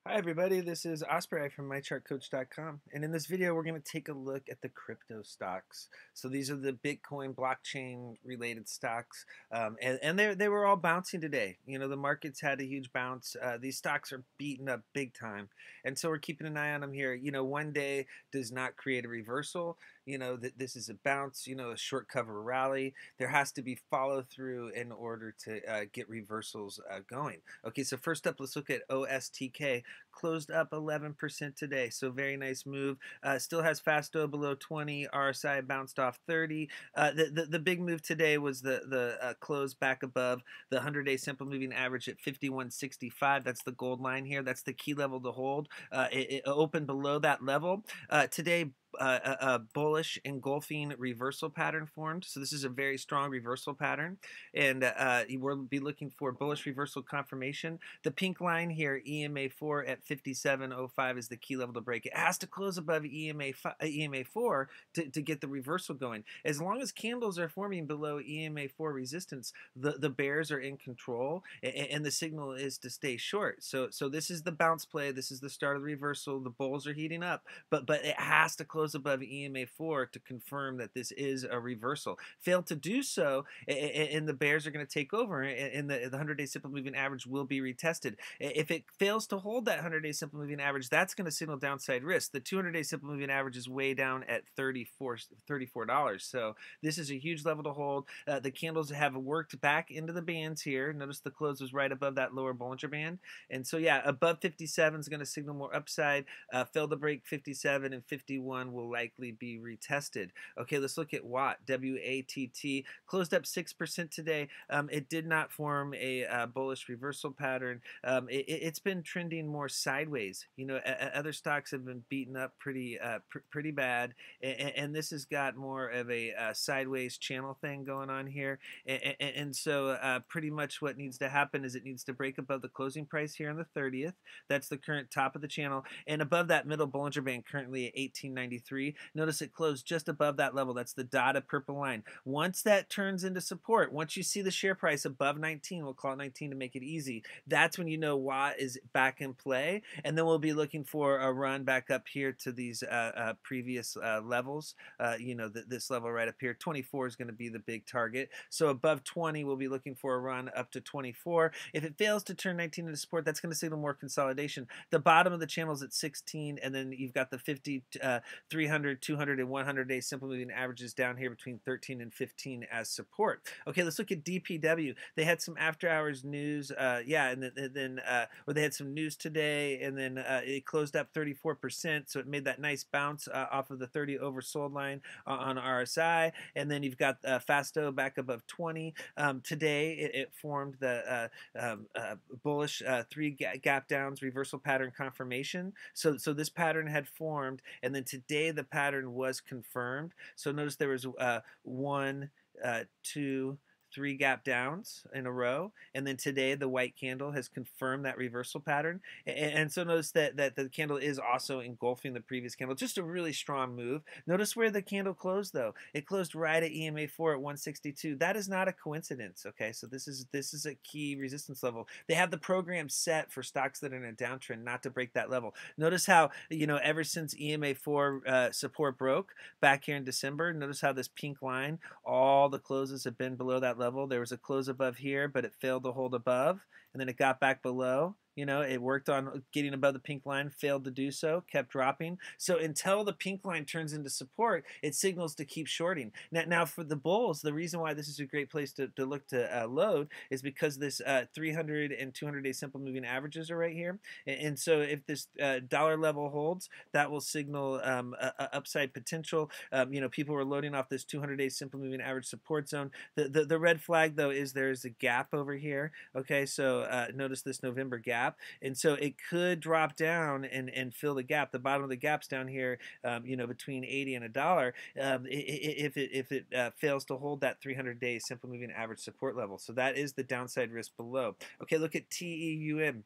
Hi everybody, this is Osprey from MyChartCoach.com, and in this video we're going to take a look at the crypto stocks. So these are the Bitcoin blockchain related stocks, and they were all bouncing today. You know, the markets had a huge bounce. These stocks are beaten up big time, and so we're keeping an eye on them here. You know, one day does not create a reversal. You know, that this is a bounce, you know, a short cover rally. There has to be follow through in order to get reversals going. Okay, so first up, let's look at OSTK. Closed up 11% today, so very nice move. Still has Fasto below 20. RSI bounced off 30. The big move today was the close back above the 100-day simple moving average at 51.65. That's the gold line here. That's the key level to hold. It opened below that level today. A bullish engulfing reversal pattern formed. So this is a very strong reversal pattern, and we'll be looking for bullish reversal confirmation. The pink line here, EMA4 at 57.05 is the key level to break. It has to close above EMA4 to get the reversal going. As long as candles are forming below EMA4 resistance, the bears are in control, and the signal is to stay short. So this is the bounce play. This is the start of the reversal. The bulls are heating up, but it has to close above EMA4 to confirm that this is a reversal. Failed to do so, and the bears are going to take over, and the 100-day simple moving average will be retested. If it fails to hold that 100-day simple moving average, that's going to signal downside risk. The 200-day simple moving average is way down at $34. So this is a huge level to hold. The candles have worked back into the bands here. Notice the close was right above that lower Bollinger Band. And so, yeah, above 57 is going to signal more upside. Failed to break 57 and 51 will likely be retested. Okay, let's look at Watt, W-A-T-T. Closed up 6% today. It did not form a bullish reversal pattern. It's been trending more sideways. You know, other stocks have been beaten up pretty bad, and this has got more of a sideways channel thing going on here. And so pretty much what needs to happen is it needs to break above the closing price here on the 30th. That's the current top of the channel, and above that middle Bollinger Band currently at 1893. Notice it closed just above that level. That's the dotted purple line. Once that turns into support, once you see the share price above 19, we'll call it 19 to make it easy, that's when you know Watt is back in play, and then we'll be looking for a run back up here to these previous levels. You know, this level right up here, 24 is going to be the big target. So above 20, we'll be looking for a run up to 24. If it fails to turn 19 into support, that's going to signal more consolidation. The bottom of the channel is at 16, and then you've got the 50, 300, 200, and 100-day simple moving averages down here between 13 and 15 as support. Okay, let's look at DPW. They had some after-hours news, and then or they had some news today, and then it closed up 34%, so it made that nice bounce off of the 30 oversold line on RSI, and then you've got Fasto back above 20. Today, it formed the bullish 3 gap downs reversal pattern confirmation. So this pattern had formed, and then today the pattern was confirmed. So notice there was 1, 2, 3 gap downs in a row, and then today the white candle has confirmed that reversal pattern, and so notice that the candle is also engulfing the previous candle. Just a really strong move. Notice where the candle closed, though. It closed right at EMA4 at 162. That is not a coincidence. Okay, so this is a key resistance level. They have the program set for stocks that are in a downtrend not to break that level. Notice how, you know, ever since EMA4 support broke back here in December, notice how this pink line, all the closes have been below that level. There was a close above here, but it failed to hold above, and then it got back below. You know, it worked on getting above the pink line, failed to do so, kept dropping. So until the pink line turns into support, it signals to keep shorting. Now for the bulls, the reason why this is a great place to look to load is because this 300 and 200-day simple moving averages are right here. And so if this dollar level holds, that will signal upside potential. You know, people were loading off this 200-day simple moving average support zone. The red flag, though, is there's a gap over here. Okay, so notice this November gap. And so it could drop down and fill the gap. The bottom of the gap's down here, you know, between 80 and $1. If it fails to hold that 300-day simple moving average support level, so that is the downside risk below. Okay, look at TEUM.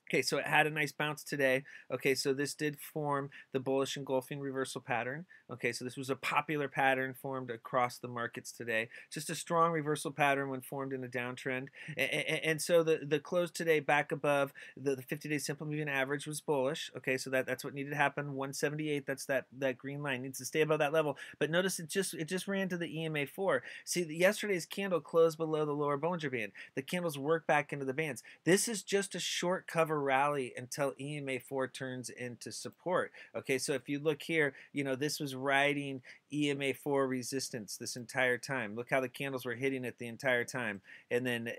Okay, so it had a nice bounce today. Okay, so this did form the bullish engulfing reversal pattern. Okay, so this was a popular pattern formed across the markets today. Just a strong reversal pattern when formed in a downtrend. And so the close today back above the 50-day simple moving average was bullish. Okay, so that's what needed to happen. 178, that's that green line needs to stay above that level. But notice it just ran to the EMA 4. See, yesterday's candle closed below the lower Bollinger Band. The candles work back into the bands. This is just a short cover rally until EMA 4 turns into support. Okay, so if you look here, this was riding EMA 4 resistance this entire time. Look how the candles were hitting it the entire time, and then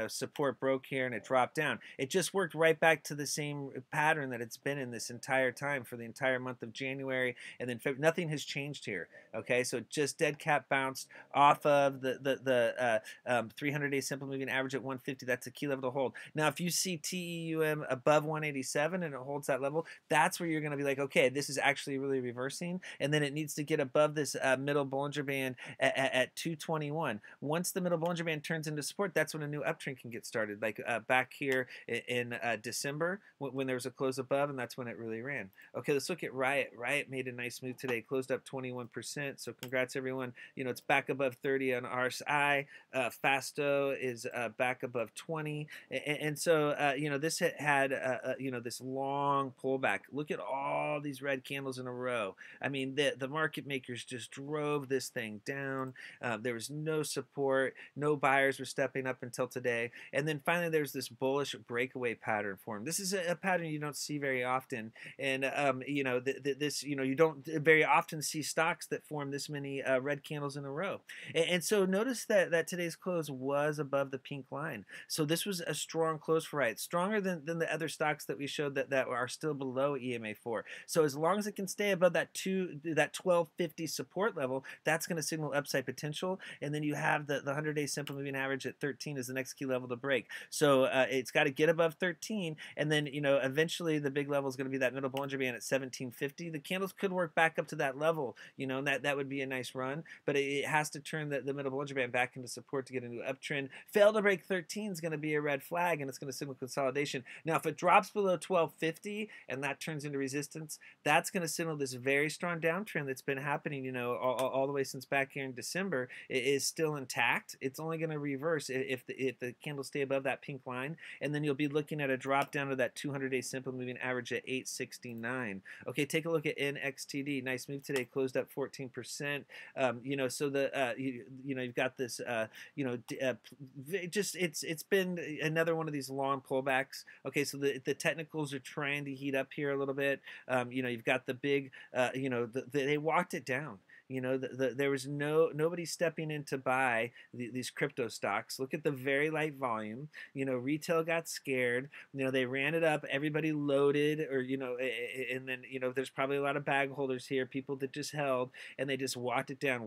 support broke here and it dropped down. It just worked right back to the same pattern that it's been in this entire time for the entire month of January, and then nothing has changed here. Okay, so just dead cat bounced off of the 300-day simple moving average at 150. That's a key level to hold. Now, if you see TEUM above 187 and it holds that level, that's where you're going to be like, okay, this is actually really reversing, and then it needs to get above this middle Bollinger Band at 221. Once the middle Bollinger Band turns into support, that's when a new uptrend can get started, like back here in December when there was a close above, and that's when it really ran. Okay, let's look at Riot. Riot made a nice move today, closed up 21%, so congrats everyone. It's back above 30 on RSI. Fasto is back above 20, and so this had this long pullback. Look at all these red candles in a row. I mean, the market makers just drove this thing down. There was no support, no buyers were stepping up until today, and then finally there's this bullish breakaway pattern formed. This is a pattern you don't see very often, and you don't very often see stocks that form this many red candles in a row. And so notice that today's close was above the pink line. So this was a strong close for Riot, stronger than the other stocks that we showed that are still below EMA 4. So as long as it can stay above that 1250 support level, that's going to signal upside potential. And then you have the 100-day simple moving average at 13 is the next key level to break. So it's got to get above 13, and then eventually the big level is going to be that middle Bollinger Band at 1750. The candles could work back up to that level, and that would be a nice run, but it has to turn the middle Bollinger Band back into support to get a new uptrend. Fail to break 13 is going to be a red flag, and it's going to signal consolidation. Now, if it drops below 1250 and that turns into resistance, that's going to signal this very strong downtrend that's been happening, all the way since back here in December. It is still intact. It's only going to reverse if the candles stay above that pink line, and then you'll be looking at a drop down to that 200-day simple moving average at 869. Okay, take a look at NXTD. Nice move today, closed up 14%. So you've got this it's been another one of these long pullbacks. Okay, so the technicals are trying to heat up here a little bit. You've got the big they walked it down. There was nobody stepping in to buy these crypto stocks. Look at the very light volume. Retail got scared. They ran it up. Everybody loaded, and then there's probably a lot of bag holders here, people that just held, and they just walked it down,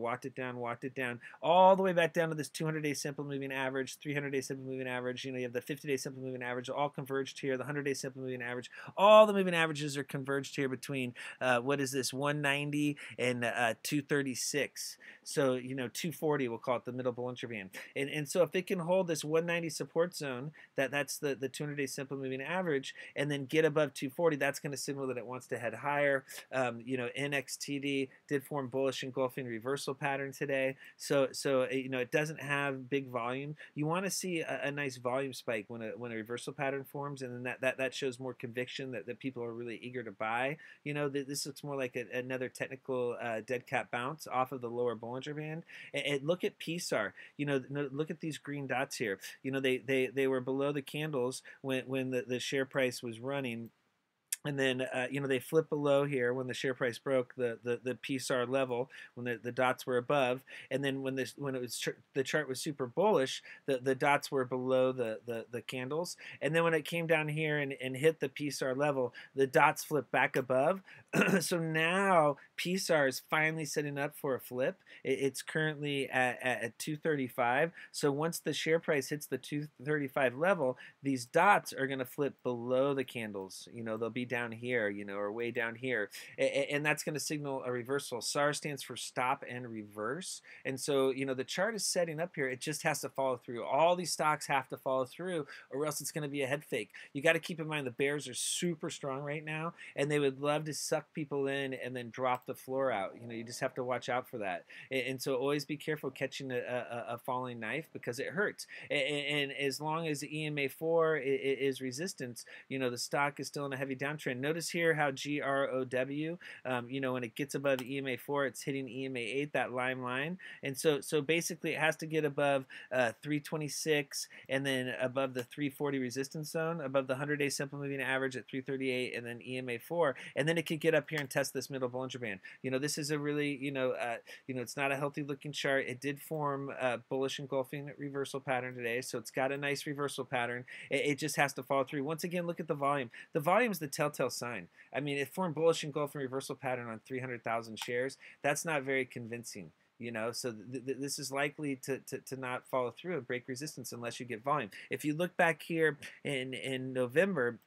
all the way back down to this 200-day simple moving average, 300-day simple moving average. You have the 50-day simple moving average, all converged here. The 100-day simple moving average, all the moving averages are converged here between what is this 190 and 236. So 240, we'll call it the middle Bollinger Band. And so if it can hold this 190 support zone, that's the 200-day simple moving average, and then get above 240, that's going to signal that it wants to head higher. NXTD did form bullish engulfing reversal pattern today. So it doesn't have big volume. You want to see a nice volume spike when a reversal pattern forms, and then that shows more conviction that people are really eager to buy. This looks more like another technical dead cat bounce off of the lower Bollinger Band. And look at PSAR. Look at these green dots here. They were below the candles when the share price was running. And then, they flip below here when the share price broke the PSAR level, when the dots were above. And then when the chart was super bullish, the dots were below the candles. And then when it came down here and hit the PSAR level, the dots flipped back above. So now PSAR is finally setting up for a flip. It's currently at 235. So once the share price hits the 235 level, these dots are going to flip below the candles. They'll be down here, you know, or way down here, and that's going to signal a reversal. SAR stands for stop and reverse, and so, you know, the chart is setting up here. It just has to follow through. All these stocks have to follow through, or else it's going to be a head fake. You got to keep in mind the bears are super strong right now, and they would love to suck people in and then drop the floor out. You know, you just have to watch out for that. And so always be careful catching a falling knife, because it hurts. And as long as EMA 4 is resistance, you know, the stock is still in a heavy downtrend. Notice here how GROW, you know, when it gets above EMA 4, it's hitting EMA 8, that lime line. And so basically it has to get above 326, and then above the 340 resistance zone, above the 100-day simple moving average at 338, and then EMA 4, and then it could get up here and test this middle Bollinger Band. You know, this is a really, you know, it's not a healthy looking chart. It did form a bullish engulfing reversal pattern today, so it's got a nice reversal pattern. It just has to follow through. Once again, look at the volume. The volume is the telltale sign. I mean, it formed bullish engulfing reversal pattern on 300,000 shares. That's not very convincing. You know, so this is likely to not follow through and break resistance unless you get volume. If you look back here in November,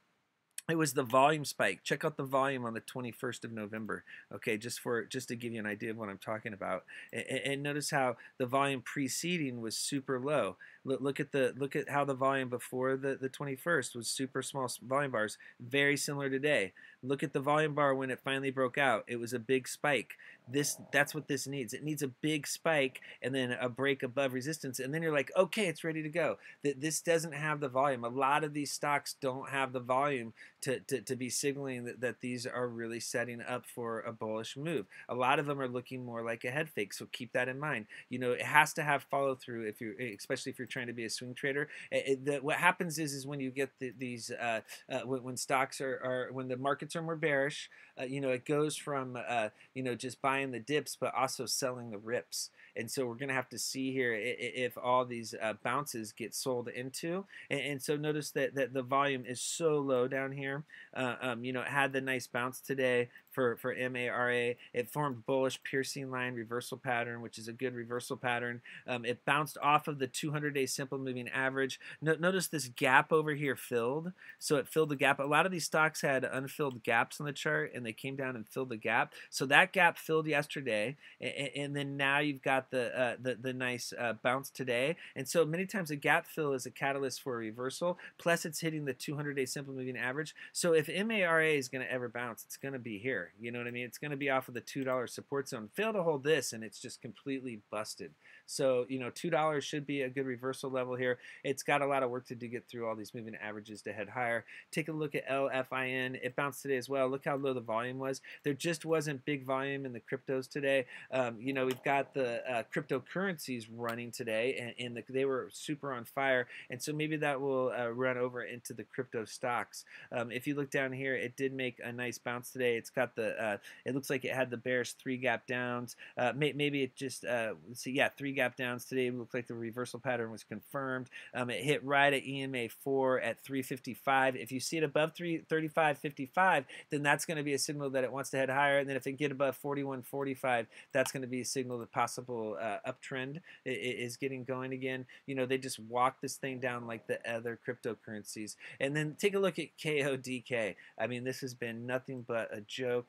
it was the volume spike. Check out the volume on the 21st of November. Okay, just to give you an idea of what I'm talking about. And notice how the volume preceding was super low. Look at how the volume before the 21st was super small volume bars, very similar today. Look at the volume bar when it finally broke out. It was a big spike. That's what this needs. It needs a big spike and then a break above resistance, and then you're like, okay, it's ready to go. This doesn't have the volume. A lot of these stocks don't have the volume to be signaling that these are really setting up for a bullish move. A lot of them are looking more like a head fake, so keep that in mind. You know, it has to have follow through, especially if you're trying to be a swing trader. What happens is when you get these when stocks when the markets are more bearish, you know, it goes from you know, just buying the dips but also selling the rips. And so we're going to have to see here if all these bounces get sold into. And so notice that the volume is so low down here. You know, it had the nice bounce today for MARA. It formed bullish piercing line reversal pattern, which is a good reversal pattern. It bounced off of the 200-day simple moving average. Notice this gap over here filled. So it filled the gap. A lot of these stocks had unfilled gaps on the chart, and they came down and filled the gap. So that gap filled yesterday, and then now you've got the nice bounce today. And so many times a gap fill is a catalyst for a reversal, plus it's hitting the 200-day simple moving average. So if MARA is going to ever bounce, it's going to be here. You know what I mean? It's going to be off of the $2 support zone. Fail to hold this, and it's just completely busted. So, you know, $2 should be a good reversal level here. It's got a lot of work to do to get through all these moving averages to head higher. Take a look at LFIN. It bounced today as well. Look how low the volume was. There just wasn't big volume in the cryptos today. You know, we've got the cryptocurrencies running today, and they were super on fire, and so maybe that will run over into the crypto stocks. If you look down here, it did make a nice bounce today. It's got the it looks like it had the bearish 3 gap downs. Maybe it just let's see, yeah, 3 gap downs today. It looked like the reversal pattern was confirmed. It hit right at EMA 4 at 355. If you see it above 335.55, then that's going to be a signal that it wants to head higher. And then if it get above 41.45, that's going to be a signal that possible uptrend is getting going again. You know, they just walk this thing down like the other cryptocurrencies. And then take a look at KODK. I mean, this has been nothing but a joke,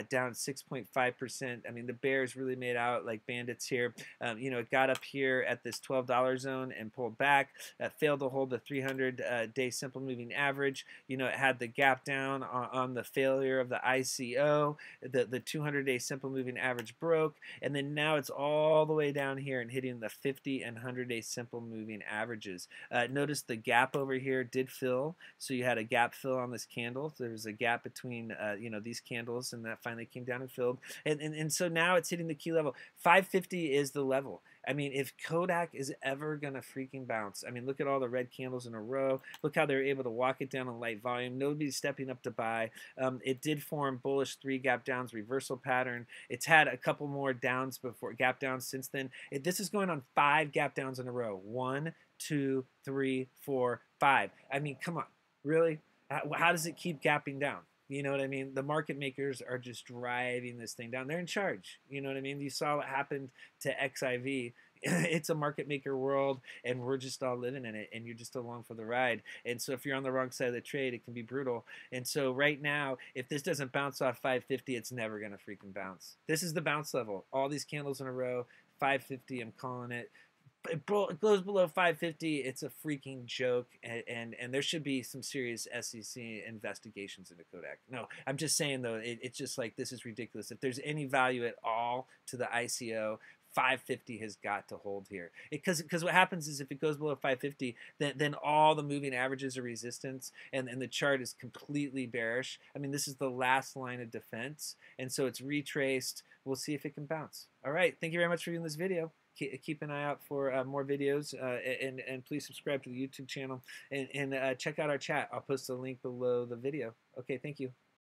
down 6.5%. I mean, the bears really made out like bandits here. You know, it got up here at this $12 zone and pulled back, failed to hold the 300-day simple moving average. You know, it had the gap down on the failure of the ICO. The 200-day simple moving average broke, and then now it's all the way down here and hitting the 50 and 100-day simple moving averages. Notice the gap over here did fill, so you had a gap fill on this candle. So there was a gap between you know, these candles, and that finally came down and filled. And so now it's hitting the key level. 550 is the level. I mean, if KODK is ever going to freaking bounce, I mean, look at all the red candles in a row. Look how they're able to walk it down on light volume. Nobody's stepping up to buy. It did form bullish 3 gap downs reversal pattern. It's had a couple more downs before, gap downs since then. This is going on 5 gap downs in a row. 1, 2, 3, 4, 5. I mean, come on. Really? How does it keep gapping down? You know what I mean? The market makers are just driving this thing down. They're in charge. You know what I mean? You saw what happened to XIV. It's a market maker world, and we're just all living in it, and you're just along for the ride. And so if you're on the wrong side of the trade, it can be brutal. And so right now, if this doesn't bounce off 550, it's never going to freaking bounce. This is the bounce level. All these candles in a row, 550, I'm calling it. It goes below 550, it's a freaking joke, and there should be some serious SEC investigations into Kodak. No, I'm just saying though, it's just like, this is ridiculous. If there's any value at all to the ICO, 550 has got to hold here. Because what happens is, if it goes below 550, then all the moving averages are resistance, and the chart is completely bearish. I mean, this is the last line of defense, and so it's retraced. We'll see if it can bounce. All right, thank you very much for viewing this video. Keep an eye out for more videos, and please subscribe to the YouTube channel, and check out our chat. I'll post a link below the video. Okay, thank you.